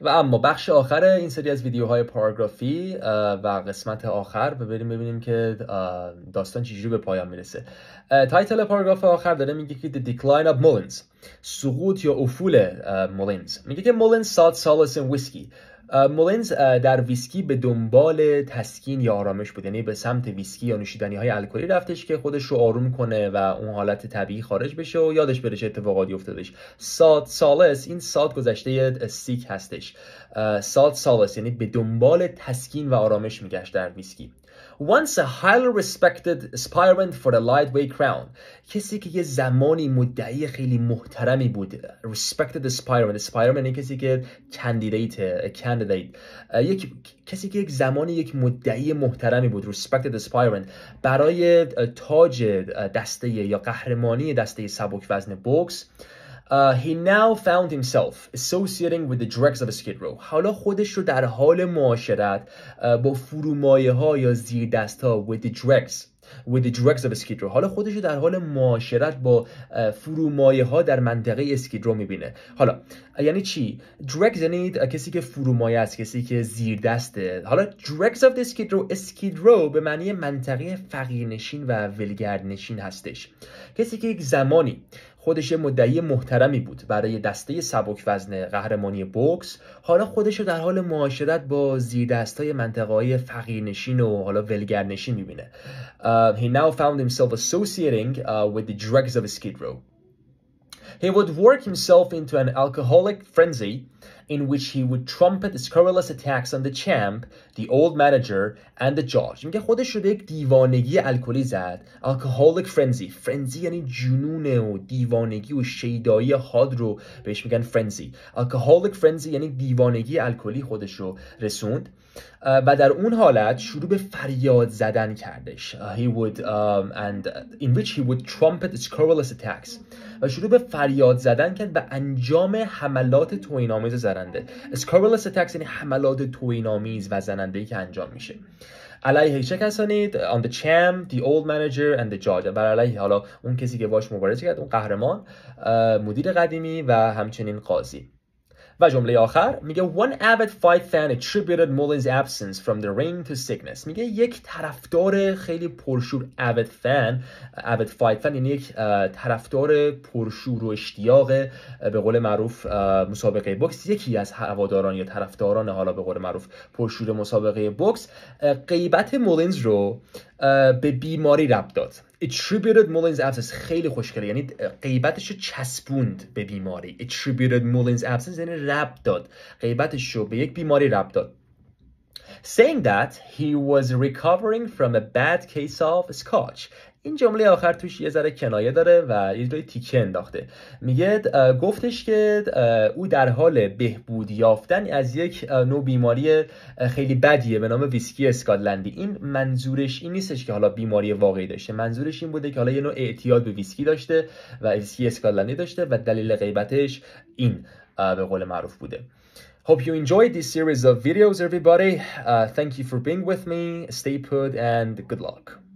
و اما بخش آخر این سری از ویدیوهای پاراگرافی و قسمت آخر ببینیم که داستان چجوری به پایان میرسه. تایتل پاراگراف آخر داره میگه که The Decline of Mullins، سقوط یا افول مولینز. میگه که Mullins sought solace in whiskey. مولینز در ویسکی به دنبال تسکین یا آرامش بود، یعنی به سمت ویسکی یا نوشیدنی های الکلی رفتش که خودش رو آروم کنه و اون حالت طبیعی خارج بشه و یادش بره چه اتفاقاتی افتادش. سالس، این ساد گذشته سیک هستش. سالس یعنی به دنبال تسکین و آرامش میگشت در ویسکی. Once a highly respected aspirant for the lightweight crown، کسی که یه زمانی مدعی خیلی محترمی بود. Respected aspirant یعنی کسی که candidate کسی که یک زمانی یک مدعی محترمی بود. Respected aspirant برای تاج دسته یا قهرمانی دسته سبک وزن بوکس. He now found himself associating with the dregs of Skid Row. حالا خودش رو در حال معاشرت با فرومایه ها یا زیر دست ها with the dregs of Skid Row. حالا خودش رو در حال معاشرت با فرومایه ها در منطقه اسکید رو میبینه. حالا یعنی چی؟ dregs یعنی کسی که فرومایه است، کسی که زیر دسته. حالا dregs of the Skid Row، اسکید رو به معنی منطقه فقیرنشین و ولگردنشین هستش. کسی که یک زمانی خودش مدعی محترمی بود برای دسته سبک وزن قهرمانی بوکس، حالا خودش رو در حال معاشرت با زیردستای منطقه‌های فقیرنشین و حالا ولگردنشین میبینه. He now found himself associating with the dregs of Skid Row. He would work himself into an alcoholic frenzy in which he would trumpet scurrilous attacks on the champ, the old manager, and the judge. میگه خودش رو به یک دیوانگی الکلی زد. Alcoholic frenzy یعنی جنون و دیوانگی و شیدایی حاد رو بهش میگن frenzy. Alcoholic frenzy یعنی دیوانگی الکلی خودش رو رسوند و در اون حالت شروع به فریاد زدن کردش. He would and in which he would trumpet scurrilous attacks و شروع به فریاد زدن کرد به انجام حملات توهین‌آمیز زننده. scurrilous attacks یعنی حملات توهین‌آمیز و زننده‌ای که انجام میشه. علیه چه کسانی؟ on the champ, the old manager and the judge. بر علیه حالا اون کسی که باش مبارزه کرد، اون قهرمان، مدیر قدیمی و همچنین قاضی. و جمله آخر میگه one avid fight fan attributed Mullins' absence from the ring to sickness. میگه یک طرفدار خیلی پرشور avid fight fan یعنی یک طرفدار پرشور و اشتیاق به قول معروف مسابقه بوکس، یکی از هواداران یا طرفداران حالا به قول معروف پرشور مسابقه بوکس غیبت مولینز رو به بیماری ربط داد. Attributed Mullins' absence خیلی خوشگله، یعنی غیبتش رو چسبوند به بیماری. Attributed Mullins' absence یعنی ربط داد، غیبتش رو به یک بیماری ربط داد. Saying that he was recovering from a bad case of scotch. این جمله آخر توش یه ذره کنایه داره و یه جوری تیکه انداخته. میگه گفتش که او در حال بهبود یافتن از یک نوع بیماری خیلی بدیه به نام ویسکی اسکاتلندی. این منظورش این نیستش که حالا بیماری واقعی داشته، منظورش این بوده که حالا یه نوع اعتیاد به ویسکی داشته و ویسکی اسکاتلندی داشته و دلیل غیبتش این به قول معروف بوده. Hope you enjoyed this series of videos, everybody. Thank you for being with me. Stay put and good luck.